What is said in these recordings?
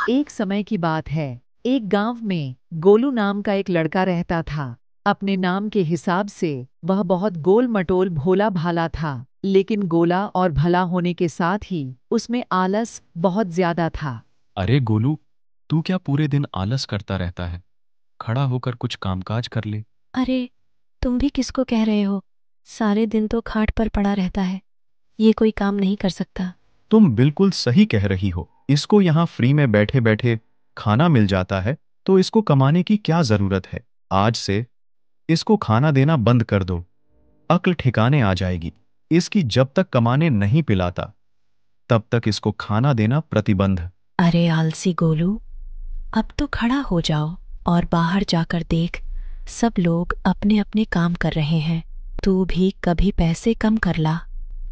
एक समय की बात है। एक गांव में गोलू नाम का एक लड़का रहता था। अपने नाम के हिसाब से वह बहुत गोल मटोल भोला भाला था, लेकिन गोला और भला होने के साथ ही उसमें आलस बहुत ज्यादा था। अरे गोलू, तू क्या पूरे दिन आलस करता रहता है? खड़ा होकर कुछ कामकाज कर ले। अरे, तुम भी किसको कह रहे हो? सारे दिन तो खाट पर पड़ा रहता है, ये कोई काम नहीं कर सकता। तुम बिल्कुल सही कह रही हो। इसको यहाँ फ्री में बैठे बैठे खाना मिल जाता है, तो इसको कमाने की क्या जरूरत है। आज से इसको खाना देना बंद कर दो, अक्ल ठिकाने आ जाएगी। इसकी जब तक कमाने नहीं पिलाता तब तक इसको खाना देना प्रतिबंध। अरे आलसी गोलू, अब तो खड़ा हो जाओ और बाहर जाकर देख, सब लोग अपने अपने काम कर रहे हैं। तू भी कभी पैसे कम कर ला।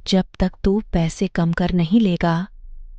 जब तक तू पैसे कम कर नहीं लेगा,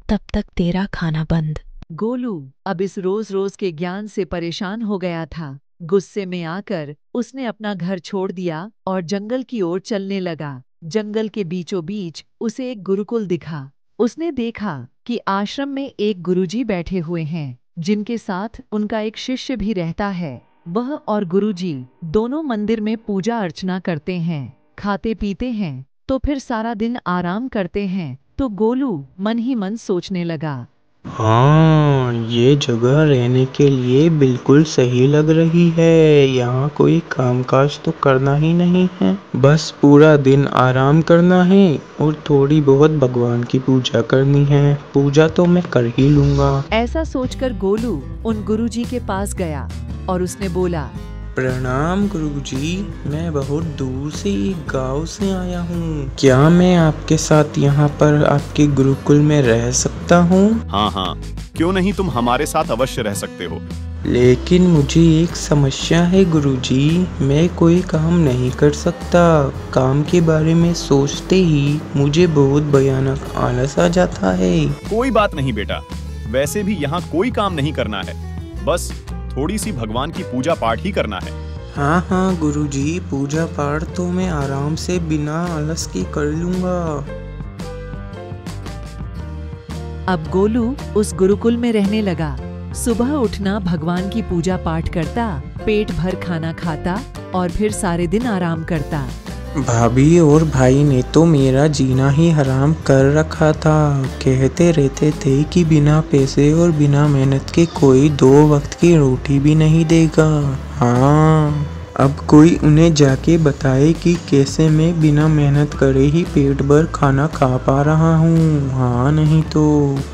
तब तक तेरा खाना बंद। गोलू अब इस रोज रोज के ज्ञान से परेशान हो गया था। गुस्से में आकर उसने अपना घर छोड़ दिया और जंगल की ओर चलने लगा। जंगल के बीचों बीच उसे एक गुरुकुल दिखा। उसने देखा कि आश्रम में एक गुरुजी बैठे हुए हैं, जिनके साथ उनका एक शिष्य भी रहता है। वह और गुरुजी दोनों मंदिर में पूजा अर्चना करते हैं, खाते पीते हैं, तो फिर सारा दिन आराम करते हैं। तो गोलू मन ही मन सोचने लगा, हाँ, ये जगह रहने के लिए बिल्कुल सही लग रही है। यहाँ कोई कामकाज तो करना ही नहीं है, बस पूरा दिन आराम करना है और थोड़ी बहुत भगवान की पूजा करनी है। पूजा तो मैं कर ही लूँगा। ऐसा सोचकर गोलू उन गुरुजी के पास गया और उसने बोला, प्रणाम गुरुजी, मैं बहुत दूर से एक गांव से आया हूँ। क्या मैं आपके साथ यहाँ पर आपके गुरुकुल में रह सकता हूँ? हाँ हाँ, क्यों नहीं, तुम हमारे साथ अवश्य रह सकते हो। लेकिन मुझे एक समस्या है गुरुजी, मैं कोई काम नहीं कर सकता। काम के बारे में सोचते ही मुझे बहुत भयानक आलस आ जाता है। कोई बात नहीं बेटा, वैसे भी यहाँ कोई काम नहीं करना है, बस थोड़ी सी भगवान की पूजा पाठ ही करना है। हाँ हाँ गुरुजी, पूजा पाठ तो मैं आराम से बिना आलस के कर लूँगा। अब गोलू उस गुरुकुल में रहने लगा। सुबह उठना, भगवान की पूजा पाठ करता, पेट भर खाना खाता और फिर सारे दिन आराम करता। भाभी और भाई ने तो मेरा जीना ही हराम कर रखा था। कहते रहते थे कि बिना पैसे और बिना मेहनत के कोई 2 वक्त की रोटी भी नहीं देगा। हाँ, अब कोई उन्हें जाके बताए कि कैसे मैं बिना मेहनत करे ही पेट भर खाना खा पा रहा हूँ। हाँ नहीं तो।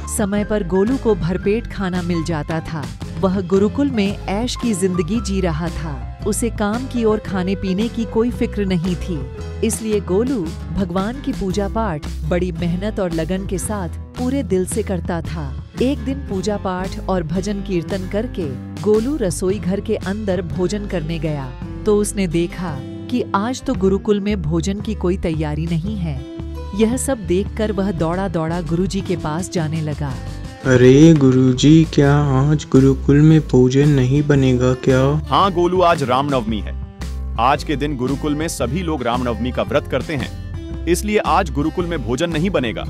समय पर गोलू को भरपेट खाना मिल जाता था। वह गुरुकुल में ऐश की जिंदगी जी रहा था। उसे काम की और खाने पीने की कोई फिक्र नहीं थी। इसलिए गोलू भगवान की पूजा पाठ बड़ी मेहनत और लगन के साथ पूरे दिल से करता था। एक दिन पूजा पाठ और भजन कीर्तन करके गोलू रसोई घर के अंदर भोजन करने गया, तो उसने देखा कि आज तो गुरुकुल में भोजन की कोई तैयारी नहीं है। यह सब देखकर वह दौड़ा दौड़ा गुरुजी के पास जाने लगा। अरे गुरुजी, क्या आज गुरुकुल में भोजन नहीं बनेगा क्या? हाँ गोलू, आज रामनवमी है। आज के दिन गुरुकुल में सभी लोग रामनवमी का व्रत करते हैं, इसलिए आज गुरुकुल में भोजन नहीं बनेगा।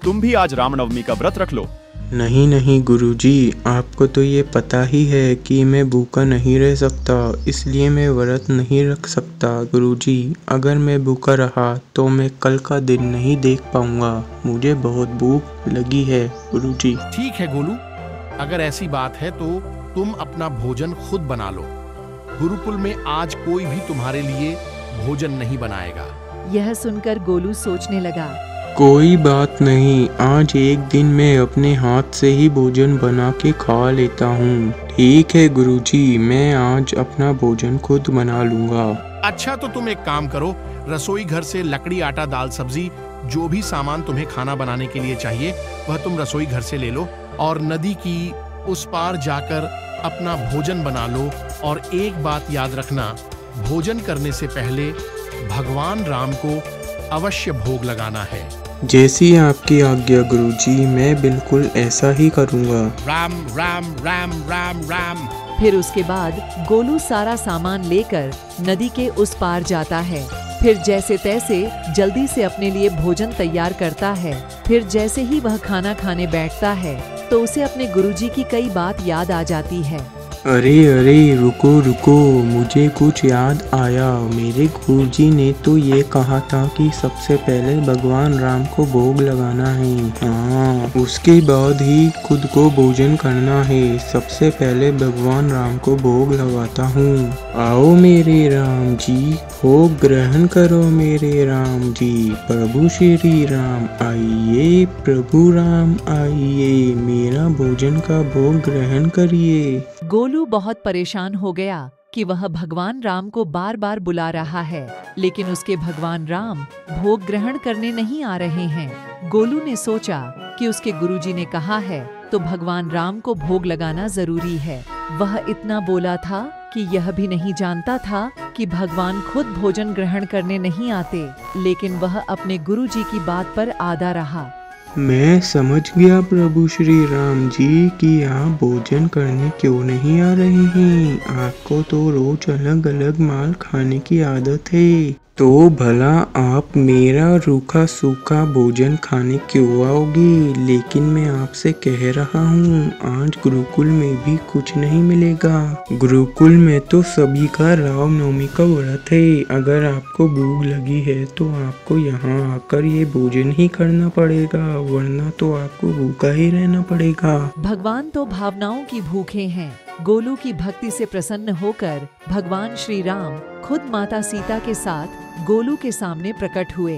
तुम भी आज रामनवमी का व्रत रख लो। नहीं नहीं गुरुजी, आपको तो ये पता ही है कि मैं भूखा नहीं रह सकता, इसलिए मैं व्रत नहीं रख सकता। गुरुजी, अगर मैं भूखा रहा तो मैं कल का दिन नहीं देख पाऊंगा। मुझे बहुत भूख लगी है गुरुजी। ठीक है गोलू, अगर ऐसी बात है तो तुम अपना भोजन खुद बना लो। गुरुकुल में आज कोई भी तुम्हारे लिए भोजन नहीं बनाएगा। यह सुनकर गोलू सोचने लगा, कोई बात नहीं, आज एक दिन मैं अपने हाथ से ही भोजन बना के खा लेता हूँ। ठीक है गुरुजी, मैं आज अपना भोजन खुद बना लूँगा। अच्छा, तो तुम एक काम करो, रसोई घर से लकड़ी, आटा, दाल, सब्जी, जो भी सामान तुम्हें खाना बनाने के लिए चाहिए वह तुम रसोई घर से ले लो और नदी की उस पार जाकर अपना भोजन बना लो। और एक बात याद रखना, भोजन करने से पहले भगवान राम को अवश्य भोग लगाना है। जैसी आपकी आज्ञा गुरुजी, मैं बिल्कुल ऐसा ही करूँगा। राम राम राम राम राम। फिर उसके बाद गोलू सारा सामान लेकर नदी के उस पार जाता है। फिर जैसे तैसे जल्दी से अपने लिए भोजन तैयार करता है। फिर जैसे ही वह खाना खाने बैठता है, तो उसे अपने गुरुजी की कई बात याद आ जाती है। अरे अरे रुको रुको, मुझे कुछ याद आया। मेरे गुरुजी ने तो ये कहा था कि सबसे पहले भगवान राम को भोग लगाना है। हाँ, उसके बाद ही खुद को भोजन करना है। सबसे पहले भगवान राम को भोग लगाता हूँ। आओ मेरे राम जी, भोग ग्रहण करो मेरे राम जी। प्रभु श्री राम आइए, प्रभु राम आइए, मेरा भोजन का भोग ग्रहण करिए। गोलू बहुत परेशान हो गया कि वह भगवान राम को बार बार बुला रहा है, लेकिन उसके भगवान राम भोग ग्रहण करने नहीं आ रहे हैं। गोलू ने सोचा कि उसके गुरुजी ने कहा है तो भगवान राम को भोग लगाना जरूरी है। वह इतना बोला था कि यह भी नहीं जानता था कि भगवान खुद भोजन ग्रहण करने नहीं आते, लेकिन वह अपने गुरुजी की बात पर आदा रहा। मैं समझ गया प्रभु श्री राम जी कि आप भोजन करने क्यों नहीं आ रहे हैं। आपको तो रोज अलग अलग माल खाने की आदत है, तो भला आप मेरा रूखा सूखा भोजन खाने क्यों आओगे। लेकिन मैं आपसे कह रहा हूँ, आज गुरुकुल में भी कुछ नहीं मिलेगा। गुरुकुल में तो सभी का रामनवमी का व्रत है। अगर आपको भूख लगी है तो आपको यहाँ आकर ये भोजन ही करना पड़ेगा, वरना तो आपको भूखा ही रहना पड़ेगा। भगवान तो भावनाओं की भूखे हैं। गोलू की भक्ति से प्रसन्न होकर भगवान श्री राम खुद माता सीता के साथ गोलू के सामने प्रकट हुए।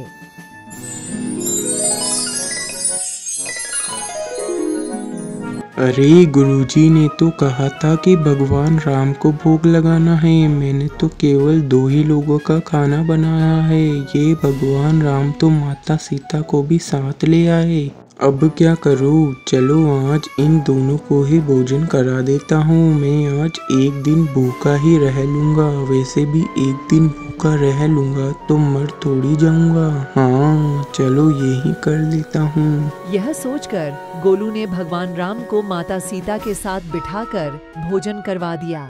अरे गुरुजी ने तो कहा था कि भगवान राम को भोग लगाना है। मैंने तो केवल 2 ही लोगों का खाना बनाया है। ये भगवान राम तो माता सीता को भी साथ ले आए। अब क्या करूँ? चलो आज इन दोनों को ही भोजन करा देता हूँ। मैं आज एक दिन भूखा ही रह लूँगा। वैसे भी एक दिन भूखा रह लूँगा तो मर थोड़ी जाऊँगा। हाँ चलो यही कर लेता हूँ। यह सोचकर गोलू ने भगवान राम को माता सीता के साथ बिठाकर भोजन करवा दिया।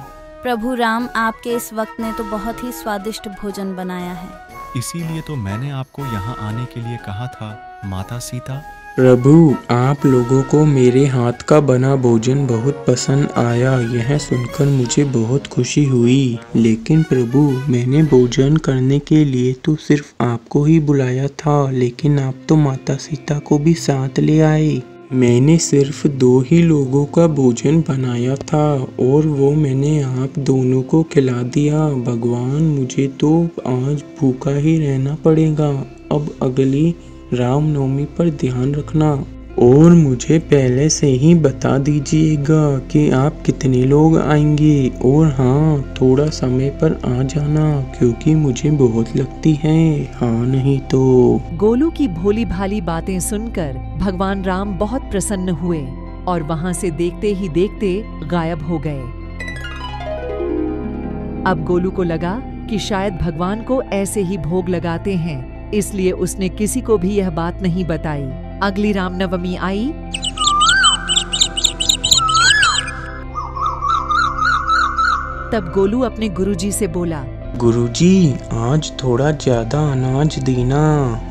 प्रभु राम, आपके इस वक्त ने तो बहुत ही स्वादिष्ट भोजन बनाया है। इसीलिए तो मैंने आपको यहाँ आने के लिए कहा था माता सीता। प्रभु, आप लोगों को मेरे हाथ का बना भोजन बहुत पसंद आया। यह सुनकर मुझे बहुत खुशी हुई। लेकिन प्रभु, मैंने भोजन करने के लिए तो सिर्फ आपको ही बुलाया था, लेकिन आप तो माता सीता को भी साथ ले आए। मैंने सिर्फ 2 ही लोगों का भोजन बनाया था और वो मैंने आप दोनों को खिला दिया। भगवान, मुझे तो आज भूखा ही रहना पड़ेगा। अब अगली रामनवमी पर ध्यान रखना और मुझे पहले से ही बता दीजिएगा कि आप कितने लोग आएंगे। और हाँ, थोड़ा समय पर आ जाना क्योंकि मुझे बहुत लगती है। हाँ नहीं तो। गोलू की भोली भाली बातें सुनकर भगवान राम बहुत प्रसन्न हुए और वहां से देखते ही देखते गायब हो गए। अब गोलू को लगा कि शायद भगवान को ऐसे ही भोग लगाते हैं, इसलिए उसने किसी को भी यह बात नहीं बताई। अगली रामनवमी आई। तब गोलू अपने गुरुजी से बोला, गुरुजी, आज थोड़ा ज्यादा अनाज देना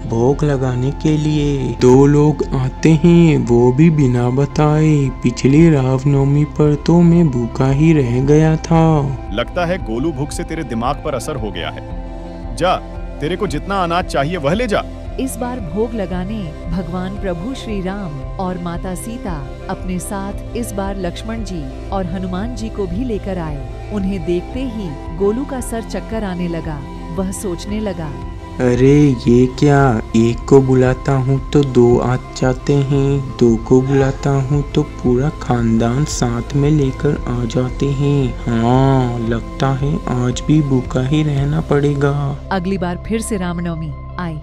भोग लगाने के लिए। 2 लोग आते हैं, वो भी बिना बताए। पिछली रामनवमी पर तो मैं भूखा ही रह गया था। लगता है गोलू, भूख से तेरे दिमाग पर असर हो गया है। जा, तेरे को जितना अनाज चाहिए वह ले जा। इस बार भोग लगाने भगवान प्रभु श्री राम और माता सीता अपने साथ इस बार लक्ष्मण जी और हनुमान जी को भी लेकर आए। उन्हें देखते ही गोलू का सर चक्कर आने लगा। वह सोचने लगा, अरे ये क्या, एक को बुलाता हूँ तो 2 आ जाते हैं, 2 को बुलाता हूँ तो पूरा खानदान साथ में लेकर आ जाते हैं। हाँ, लगता है आज भी भूखा ही रहना पड़ेगा। अगली बार फिर से रामनवमी आई।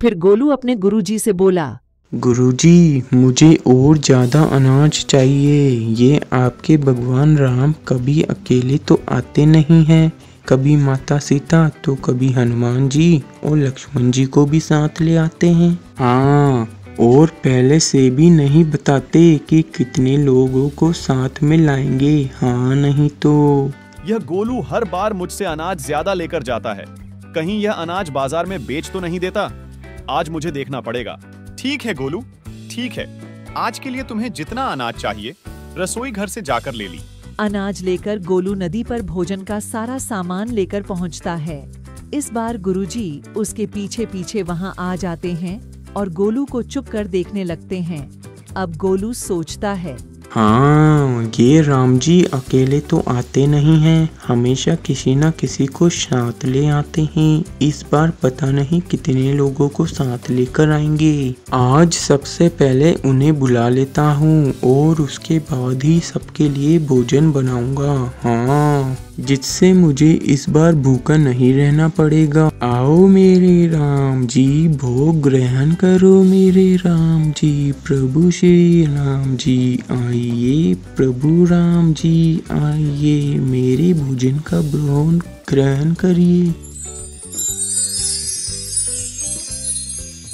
फिर गोलू अपने गुरुजी से बोला, गुरुजी, मुझे और ज्यादा अनाज चाहिए। ये आपके भगवान राम कभी अकेले तो आते नहीं हैं, कभी माता सीता तो कभी हनुमान जी और लक्ष्मण जी को भी साथ ले आते हैं। हाँ, और पहले से भी नहीं बताते कि कितने लोगों को साथ में लाएंगे। हाँ नहीं तो। यह गोलू हर बार मुझसे अनाज ज्यादा लेकर जाता है। कहीं यह अनाज बाजार में बेच तो नहीं देता। आज मुझे देखना पड़ेगा। ठीक है गोलू, ठीक है, आज के लिए तुम्हें जितना अनाज चाहिए रसोई घर से जाकर ले ली। अनाज लेकर गोलू नदी पर भोजन का सारा सामान लेकर पहुंचता है। इस बार गुरुजी उसके पीछे पीछे वहां आ जाते हैं और गोलू को चुप कर देखने लगते हैं। अब गोलू सोचता है, हाँ, ये राम जी अकेले तो आते नहीं हैं, हमेशा किसी न किसी को साथ ले आते हैं। इस बार पता नहीं कितने लोगों को साथ लेकर आएंगे। आज सबसे पहले उन्हें बुला लेता हूँ और उसके बाद ही सबके लिए भोजन बनाऊंगा। हाँ, जिससे मुझे इस बार भूखा नहीं रहना पड़ेगा। आओ मेरे राम जी, भोग ग्रहण करो मेरे राम जी। प्रभु श्री राम जी आइए, प्रभु राम जी आइए, मेरे भोजन का भोग ग्रहण करिए।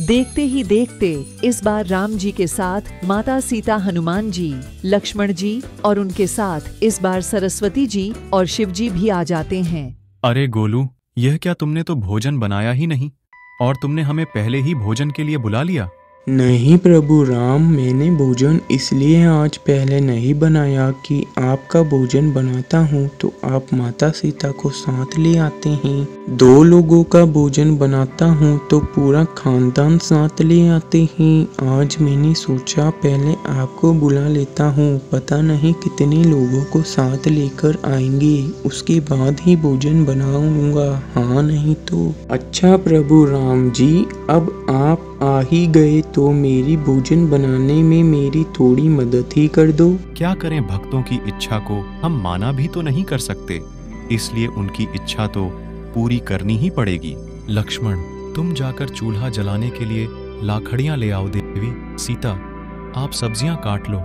देखते ही देखते इस बार राम जी के साथ माता सीता, हनुमान जी, लक्ष्मण जी और उनके साथ इस बार सरस्वती जी और शिव जी भी आ जाते हैं। अरे गोलू, यह क्या, तुमने तो भोजन बनाया ही नहीं और तुमने हमें पहले ही भोजन के लिए बुला लिया। नहीं प्रभु राम, मैंने भोजन इसलिए आज पहले नहीं बनाया कि आपका भोजन बनाता हूँ तो आप माता सीता को साथ ले आते हैं। 2 लोगों का भोजन बनाता हूँ तो पूरा खानदान साथ ले आते हैं। आज मैंने सोचा पहले आपको बुला लेता हूँ, पता नहीं कितने लोगों को साथ लेकर आएंगे, उसके बाद ही भोजन बनाऊंगा। हाँ नहीं तो। अच्छा प्रभु राम जी, अब आप आ ही गए तो मेरी भोजन बनाने में मेरी थोड़ी मदद ही कर दो। क्या करें, भक्तों की इच्छा को हम माना भी तो नहीं कर सकते, इसलिए उनकी इच्छा तो पूरी करनी ही पड़ेगी। लक्ष्मण, तुम जाकर चूल्हा जलाने के लिए लाखड़ियां ले आओ। देवी सीता, आप सब्जियां काट लो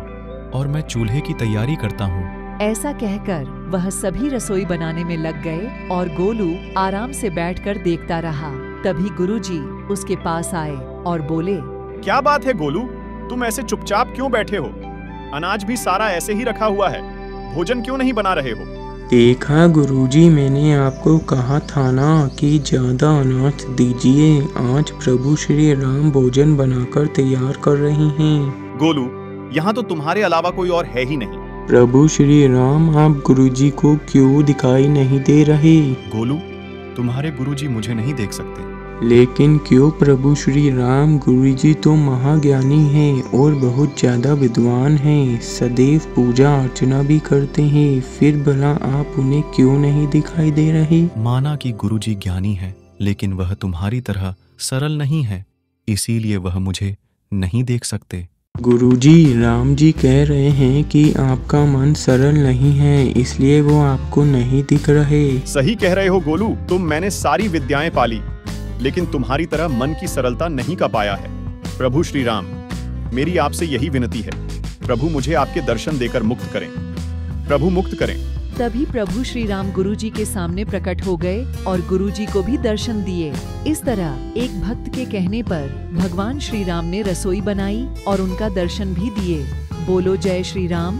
और मैं चूल्हे की तैयारी करता हूँ। ऐसा कहकर वह सभी रसोई बनाने में लग गए और गोलू आराम से बैठकर देखता रहा। तभी गुरुजी उसके पास आए और बोले, क्या बात है गोलू, तुम ऐसे चुपचाप क्यों बैठे हो? अनाज भी सारा ऐसे ही रखा हुआ है, भोजन क्यों नहीं बना रहे हो? देखा गुरुजी, मैंने आपको कहा था ना कि ज्यादा अनाज दीजिए। आज प्रभु श्री राम भोजन बनाकर तैयार कर रहे हैं। गोलू, यहाँ तो तुम्हारे अलावा कोई और है ही नहीं। प्रभु श्री राम, आप गुरुजी को क्यों दिखाई नहीं दे रहे? गोलू, तुम्हारे गुरुजी मुझे नहीं देख सकते। लेकिन क्यों प्रभु श्री राम? गुरुजी तो महाज्ञानी हैं और बहुत ज्यादा विद्वान हैं, सदैव पूजा अर्चना भी करते हैं, फिर भला आप उन्हें क्यों नहीं दिखाई दे रहे? माना कि गुरुजी ज्ञानी है, लेकिन वह तुम्हारी तरह सरल नहीं है, इसीलिए वह मुझे नहीं देख सकते। गुरुजी, राम जी कह रहे हैं कि आपका मन सरल नहीं है, इसलिए वो आपको नहीं दिख रहे। सही कह रहे हो गोलू, मैंने सारी विद्याएं पाली, लेकिन तुम्हारी तरह मन की सरलता नहीं का पाया है। प्रभु श्री राम, मेरी आपसे यही विनती है, प्रभु मुझे आपके दर्शन देकर मुक्त करें, प्रभु मुक्त करें। तभी प्रभु श्री राम गुरुजी के सामने प्रकट हो गए और गुरुजी को भी दर्शन दिए। इस तरह एक भक्त के कहने पर भगवान श्री राम ने रसोई बनाई और उनका दर्शन भी दिए। बोलो जय श्री राम।